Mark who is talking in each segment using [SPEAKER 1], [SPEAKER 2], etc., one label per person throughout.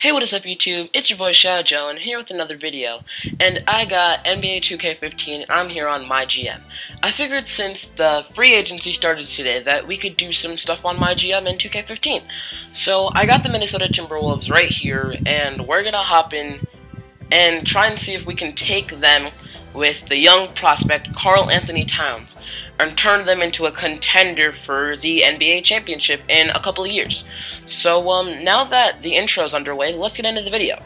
[SPEAKER 1] Hey, what is up YouTube? It's your boy Shadow Joe, and here with another video. And I got NBA 2K15, and I'm here on MyGM. I figured since the free agency started today that we could do some stuff on MyGM and 2K15. So I got the Minnesota Timberwolves right here, and we're gonna hop in and try and see if we can take them with the young prospect Karl Anthony Towns and turn them into a contender for the NBA championship in a couple of years. So now that the intro is underway, let's get into the video.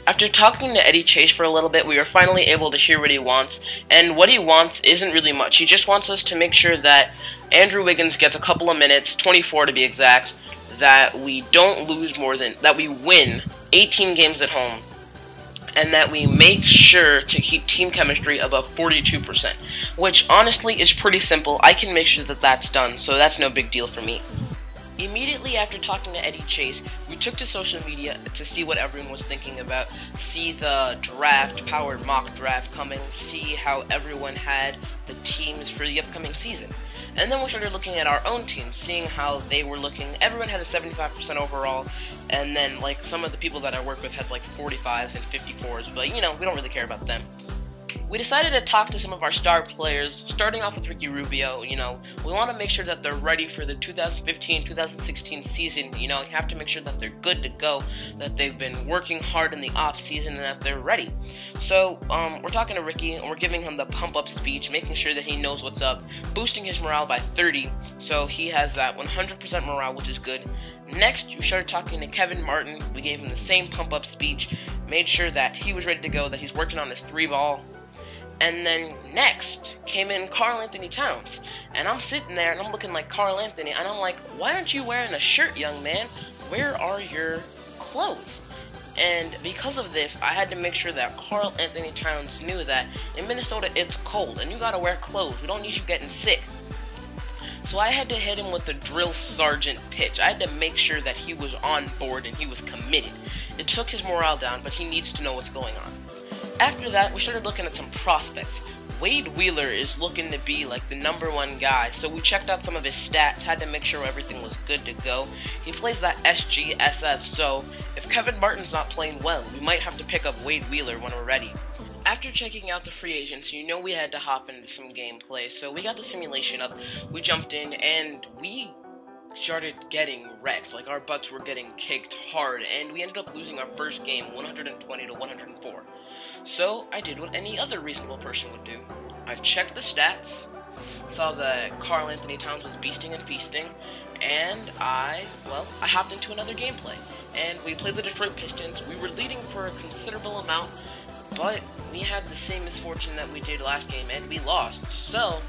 [SPEAKER 1] After talking to Eddie Chase for a little bit, we were finally able to hear what he wants, and what he wants isn't really much. He just wants us to make sure that Andrew Wiggins gets a couple of minutes, 24 to be exact, that we don't lose more than, that we win 18 games at home, and that we make sure to keep team chemistry above 42%, which honestly is pretty simple. I can make sure that that's done, so that's no big deal for me. Immediately after talking to Eddie Chase, we took to social media to see what everyone was thinking about, see the draft-powered mock draft coming, see how everyone had the teams for the upcoming season. And then we started looking at our own teams, seeing how they were looking. Everyone had a 75% overall, and then like some of the people that I work with had like 45s and 54s, but you know, we don't really care about them. We decided to talk to some of our star players, starting off with Ricky Rubio. You know, we want to make sure that they're ready for the 2015-2016 season. You know, you have to make sure that they're good to go, that they've been working hard in the off season, and that they're ready. So, we're talking to Ricky, and we're giving him the pump-up speech, making sure that he knows what's up, boosting his morale by 30, so he has that 100% morale, which is good. Next, we started talking to Kevin Martin. We gave him the same pump-up speech, made sure that he was ready to go, that he's working on his 3-ball. And then next came in Karl Anthony Towns, and I'm sitting there and I'm looking like Karl Anthony, and I'm like, why aren't you wearing a shirt, young man? Where are your clothes? And because of this, I had to make sure that Karl Anthony Towns knew that in Minnesota it's cold and you gotta wear clothes. We don't need you getting sick. So I had to hit him with the drill sergeant pitch. I had to make sure that he was on board and he was committed. It took his morale down, but he needs to know what's going on. After that, we started looking at some prospects. Wade Wheeler is looking to be like the #1 guy, so we checked out some of his stats, had to make sure everything was good to go. He plays that SGSF, so if Kevin Martin's not playing well, we might have to pick up Wade Wheeler when we're ready. After checking out the free agents, you know we had to hop into some gameplay, so we got the simulation up, we jumped in, and we started getting wrecked. Like, our butts were getting kicked hard, and we ended up losing our first game 120 to 104. So I did what any other reasonable person would do. I checked the stats, saw that Karl Anthony Towns was beasting and feasting, and I hopped into another gameplay. And we played the Detroit Pistons. We were leading for a considerable amount, but we had the same misfortune that we did last game, and we lost. So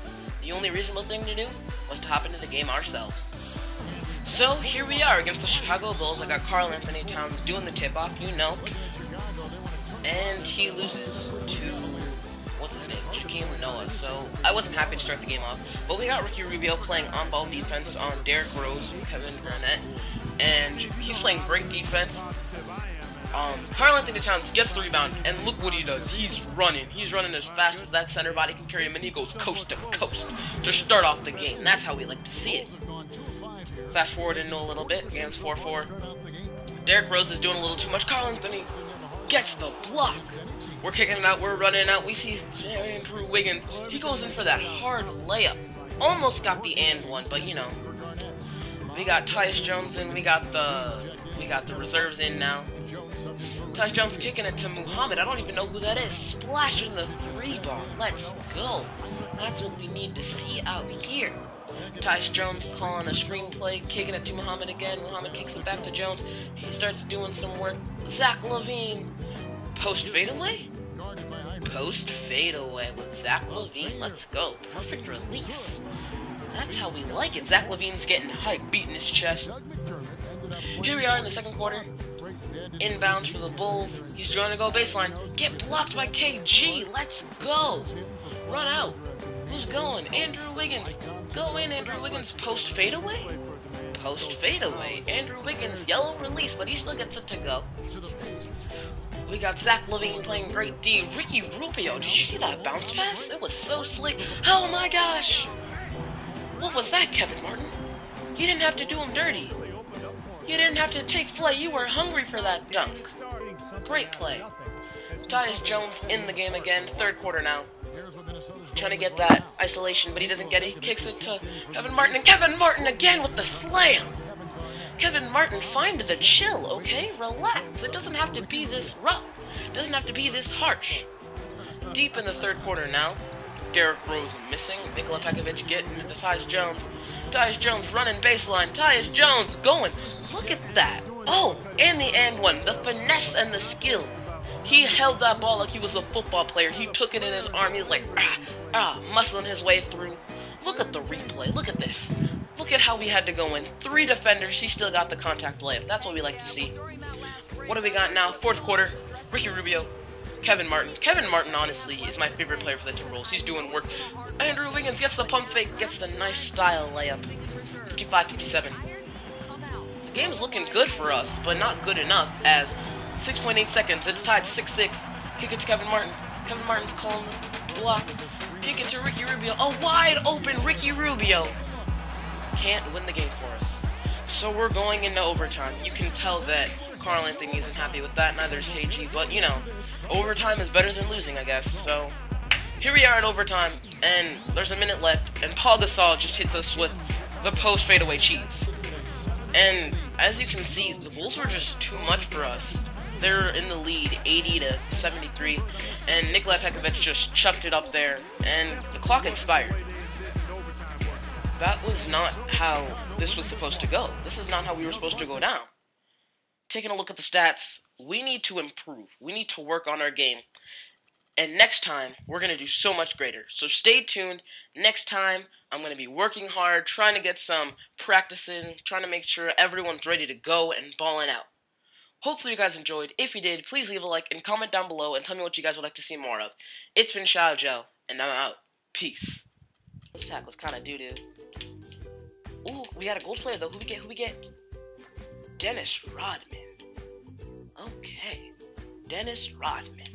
[SPEAKER 1] the only reasonable thing to do was to hop into the game ourselves. So here we are against the Chicago Bulls. I got Karl Anthony Towns doing the tip-off, you know. And he loses to, what's his name, Jakeem Noah. So I wasn't happy to start the game off. But we got Ricky Rubio playing on-ball defense on Derrick Rose and Kevin Garnett. And he's playing great defense. Karl Anthony Towns gets the rebound, and look what he does. He's running. He's running as fast as that center body can carry him, and he goes coast to coast to start off the game. That's how we like to see it. Fast forward into a little bit, game's 4-4. Derrick Rose is doing a little too much. Karl Anthony gets the block. We're kicking it out, we're running out. We see Andrew Wiggins. He goes in for that hard layup. Almost got the and one, but you know. We got Tyus Jones in, we got the reserves in now. Tyus Jones kicking it to Muhammad. I don't even know who that is. Splashing the 3-ball. Let's go. That's what we need to see out here. Tyus Jones calling a screenplay, kicking it to Muhammad again. Muhammad kicks it back to Jones. He starts doing some work. Zach LaVine. Post fadeaway? Post fadeaway with Zach LaVine. Let's go. Perfect release. That's how we like it. Zach LaVine's getting hype, beating his chest. Here we are in the second quarter. Inbounds for the Bulls. He's trying to go baseline. Get blocked by KG. Let's go. Run out. Who's going? Andrew Wiggins. Go in, Andrew Wiggins. Post fadeaway? Post fadeaway. Andrew Wiggins, yellow release, but he still gets it to go. We got Zach LaVine playing great D. Ricky Rubio. Did you see that bounce pass? It was so slick. Oh my gosh. What was that, Kevin Martin? You didn't have to do him dirty. You didn't have to take flight. You were hungry for that dunk. Great play. Tyus Jones in the game again. Third quarter now. Trying to get that isolation, but he doesn't get it. He kicks it to Kevin Martin, and Kevin Martin again with the slam. Kevin Martin, find the chill, okay? Relax. It doesn't have to be this rough. It doesn't have to be this harsh. Deep in the third quarter now. Derrick Rose missing. Nikola Pekovic getting to Tyus Jones. Tyus Jones running baseline. Tyus Jones going. Look at that. Oh, and the and one. The finesse and the skill. He held that ball like he was a football player. He took it in his arm. He was like, muscling his way through. Look at the replay. Look at this. Look at how we had to go in. 3 defenders. He still got the contact layup. That's what we like to see. What do we got now? Fourth quarter. Ricky Rubio. Kevin Martin. Kevin Martin, honestly, is my favorite player for the Timberwolves. He's doing work. Andrew Wiggins gets the pump fake, gets the nice style layup. 55-57. The game's looking good for us, but not good enough, as 6.8 seconds, it's tied 6-6. Kick it to Kevin Martin. Kevin Martin's calling the block. Kick it to Ricky Rubio. A wide open Ricky Rubio. Can't win the game for us. So we're going into overtime. You can tell that Karl Anthony isn't happy with that, neither is KG, but you know, overtime is better than losing, I guess. So here we are at overtime, and there's a minute left, and Paul Gasol just hits us with the post fadeaway cheese. And as you can see, the Bulls were just too much for us. They're in the lead, 80-73, and Nikola Pekovic just chucked it up there, and the clock expired. That was not how this was supposed to go. This is not how we were supposed to go down. Taking a look at the stats, we need to improve. We need to work on our game. And next time, we're going to do so much greater. So stay tuned. Next time, I'm going to be working hard, trying to get some practicing, trying to make sure everyone's ready to go and balling out. Hopefully you guys enjoyed. If you did, please leave a like and comment down below and tell me what you guys would like to see more of. It's been Shao Joe, and I'm out. Peace. This pack was kind of doo-doo. Ooh, we got a gold player though. Who we get? Dennis Rodman. Okay. Dennis Rodman.